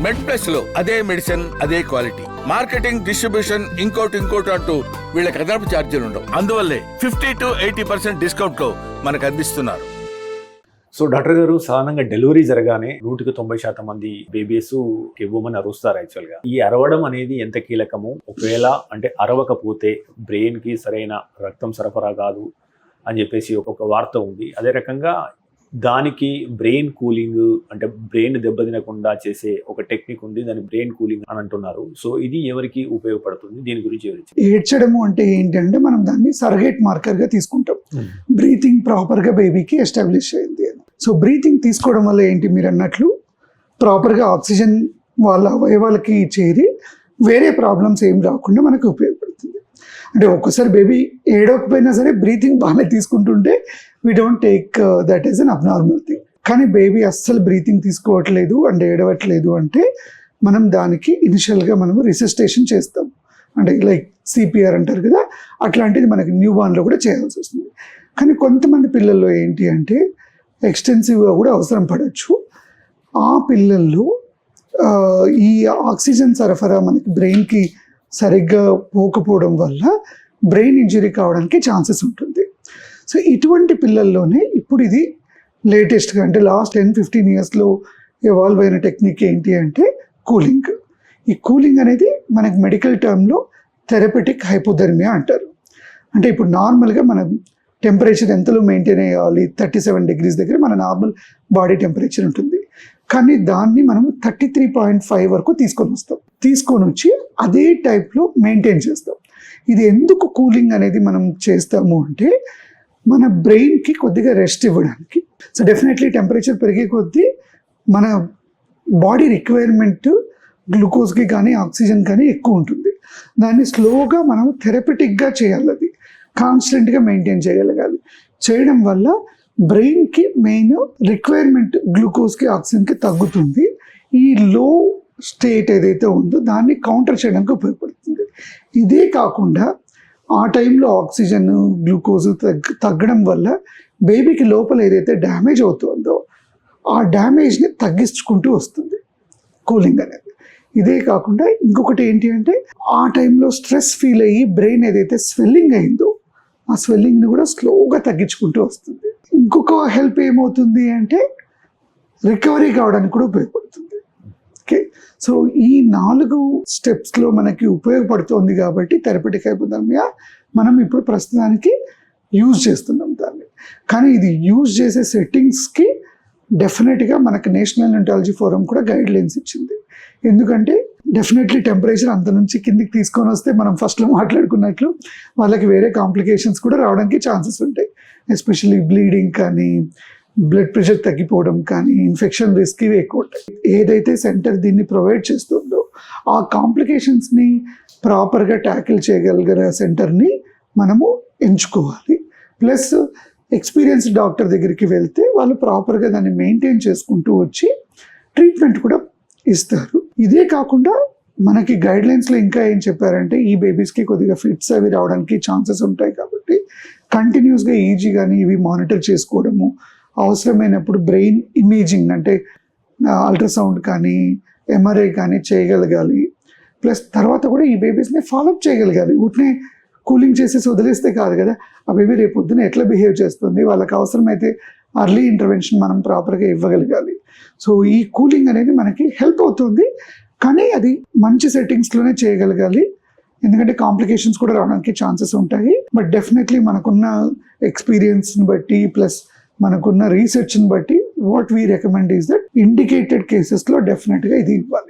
మెడ్ plus లో అదే medicine అదే క్వాలిటీ, మార్కెటింగ్ డిస్ట్రిబ్యూషన్ ఇంకోటి అంటూ వీళ్ళకి అదనపు ఛార్జీలు ఉండవు. అందువల్లే 50 to 80% డిస్కౌంట్ లో మనకు అందిస్తున్నారు. సో డాక్టర్ గారు, సాధారణంగా డెలివరీ జరగానే 100% మంది బేబీస్ ఇవ్వమని అరుస్తారు. యాక్చువల్గా ఈ అరవడం అనేది ఎంత కీలకము, ఒకవేళ అంటే అరవకపోతే బ్రెయిన్ కి సరైన రక్తం సరఫరా కాదు అని చెప్పేసి ఒక వార్త ఉంది. అదే రకంగా దానికి బ్రెయిన్ కూలింగ్ అంటే బ్రెయిన్ దెబ్బతినకుండా చేసే ఒక టెక్నిక్ ఉంది, దాని బ్రెయిన్ కూలింగ్ అని అంటున్నారు. సో ఇది ఎవరికి ఉపయోగపడుతుంది, దీని గురించి ఏడ్చడము అంటే ఏంటంటే మనం దాన్ని సర్గేట్ మార్కర్ గా తీసుకుంటాం. బ్రీతింగ్ ప్రాపర్ గా బేబీకి ఎస్టాబ్లిష్ అయింది అని. సో బ్రీతింగ్ తీసుకోవడం వల్ల ఏంటి, మీరు అన్నట్లు ప్రాపర్ గా ఆక్సిజన్ వాళ్ళ అవయవాలకి చేరి వేరే ప్రాబ్లమ్స్ ఏం రాకుండా మనకు ఉపయోగపడుతుంది. అంటే ఒక్కసారి బేబీ ఏడవకపోయినా సరే బ్రీతింగ్ బాగానే తీసుకుంటుంటే we don't take that is an abnormal thing. కానీ బేబీ అస్సలు బ్రీతింగ్ తీసుకోవట్లేదు అంటే ఏడవట్లేదు అంటే మనం దానికి ఇనిషియల్గా మనము రిసస్టేషన్ చేస్తాం. అంటే లైక్ సిపిఆర్ అంటారు కదా, అట్లాంటిది మనకి న్యూ బార్న్లో కూడా చేయాల్సి వస్తుంది. కానీ కొంతమంది పిల్లల్లో ఏంటి అంటే ఎక్స్టెన్సివ్గా కూడా అవసరం పడవచ్చు. ఆ పిల్లల్లో ఈ ఆక్సిజన్ సరఫరా మనకి బ్రెయిన్కి సరిగ్గా పోకపోవడం వల్ల బ్రెయిన్ ఇంజరీ కావడానికి ఛాన్సెస్ ఉంటుంది. సో ఇటువంటి పిల్లల్లోనే ఇప్పుడు ఇది లేటెస్ట్గా అంటే లాస్ట్ 10-15 ఇయర్స్లో ఎవాల్వ్ అయిన టెక్నిక్ ఏంటి అంటే కూలింగ్. ఈ కూలింగ్ అనేది మనకి మెడికల్ టర్మ్లో థెరపెటిక్ హైపోథెర్మియా అంటారు. అంటే ఇప్పుడు నార్మల్గా మనం టెంపరేచర్ ఎంతలో మెయింటైన్ అయ్యాలి, 37 degrees దగ్గర మన నార్మల్ బాడీ టెంపరేచర్ ఉంటుంది. కానీ దాన్ని మనం 33.5 వరకు తీసుకొని వచ్చి అదే టైప్లో మెయింటైన్ చేస్తాం. ఇది ఎందుకు కూలింగ్ అనేది మనం చేస్తాము అంటే మన బ్రెయిన్కి కొద్దిగా రెస్ట్ ఇవ్వడానికి. సో డెఫినెట్లీ టెంపరేచర్ పెరిగే కొద్దీ మన బాడీ రిక్వైర్మెంట్ గ్లూకోజ్కి కానీ ఆక్సిజన్ కానీ ఎక్కువ ఉంటుంది. దాన్ని స్లోగా మనం థెరపెటిక్గా చేయాలి, అది కాన్స్టెంట్గా మెయింటైన్ చేయగలగాలి. చేయడం వల్ల బ్రెయిన్కి మెయిన్ రిక్వైర్మెంట్ గ్లూకోజ్కి ఆక్సిజన్కి తగ్గుతుంది. ఈ లో స్టేట్ ఏదైతే ఉందో దాన్ని కౌంటర్ చేయడానికి ఉపయోగపడుతుంది. ఇదే కాకుండా ఆ టైంలో ఆక్సిజన్ గ్లూకోజ్ తగ్గడం వల్ల బేబీకి లోపల ఏదైతే డ్యామేజ్ అవుతుందో ఆ డ్యామేజ్ని తగ్గించుకుంటూ వస్తుంది కూలింగ్ అనేది. ఇదే కాకుండా ఇంకొకటి ఏంటి అంటే ఆ టైంలో స్ట్రెస్ ఫీల్ అయ్యి బ్రెయిన్ ఏదైతే స్వెల్లింగ్ అయిందో ఆ స్వెల్లింగ్ని కూడా స్లోగా తగ్గించుకుంటూ వస్తుంది. ఇంకొక హెల్ప్ ఏమవుతుంది అంటే రికవరీ కావడానికి కూడా ఉపయోగపడుతుంది. ఓకే, సో ఈ 4 స్టెప్స్లో మనకి ఉపయోగపడుతుంది కాబట్టి థెరపెటిక్ హైపోథెర్మియా మనం ఇప్పుడు ప్రస్తుతానికి యూజ్ చేస్తున్నాం దాన్ని. కానీ ఇది యూజ్ చేసే సెట్టింగ్స్కి డెఫినెట్గా మనకి నేషనల్ న్యూటాలజీ ఫోరం కూడా గైడ్ లైన్స్ ఇచ్చింది. ఎందుకంటే డెఫినెట్లీ టెంపరేచర్ అంత నుంచి కిందికి తీసుకొని వస్తే మనం ఫస్ట్లో మాట్లాడుకున్నట్లు వాళ్ళకి వేరే కాంప్లికేషన్స్ కూడా రావడానికి ఛాన్సెస్ ఉంటాయి. ఎస్పెషల్లీ బ్లీడింగ్ కానీ బ్లడ్ ప్రెషర్ తగ్గిపోవడం కానీ ఇన్ఫెక్షన్ రిస్క్ ఇవి ఎక్కువ ఉంటాయి. ఏదైతే సెంటర్ దీన్ని ప్రొవైడ్ చేస్తుందో ఆ కాంప్లికేషన్స్ని ప్రాపర్గా ట్యాకిల్ చేయగలిగిన సెంటర్ని మనము ఎంచుకోవాలి. ప్లస్ ఎక్స్పీరియన్స్డ్ డాక్టర్ దగ్గరికి వెళ్తే వాళ్ళు ప్రాపర్గా దాన్ని మెయింటైన్ చేసుకుంటూ వచ్చి ట్రీట్మెంట్ కూడా ఇస్తారు. ఇదే కాకుండా మనకి గైడ్లైన్స్లో ఇంకా ఏం చెప్పారంటే ఈ బేబీస్కి కొద్దిగా ఫిట్స్ అవి రావడానికి ఛాన్సెస్ ఉంటాయి కాబట్టి కంటిన్యూస్గా ఈజీ కానీ ఇవి మానిటర్ చేసుకోవడము, అవసరమైనప్పుడు బ్రెయిన్ ఇమేజింగ్ అంటే అల్ట్రాసౌండ్ కానీ ఎంఆర్ఐ కానీ చేయగలగాలి. ప్లస్ తర్వాత కూడా ఈ బేబీస్ని ఫాలోఅప్ చేయగలగాలి. ఊరినే కూలింగ్ చేసేసి వదిలేస్తే కాదు కదా, ఆ బేబీ రేపు పొద్దున ఎట్లా బిహేవ్ చేస్తుంది, వాళ్ళకి అవసరమైతే అర్లీ ఇంటర్వెన్షన్ మనం ప్రాపర్గా ఇవ్వగలగాలి. సో ఈ కూలింగ్ అనేది మనకి హెల్ప్ అవుతుంది, కానీ అది మంచి సెట్టింగ్స్లోనే చేయగలగాలి. ఎందుకంటే కాంప్లికేషన్స్ కూడా రావడానికి ఛాన్సెస్ ఉంటాయి. బట్ డెఫినెట్లీ మనకున్న ఎక్స్పీరియన్స్ని బట్టి ప్లస్ మనకున్న రీసెర్చ్ని బట్టి what we recommend is that indicated కేసెస్లో డెఫినెట్గా ఇది ఇవ్వాలి.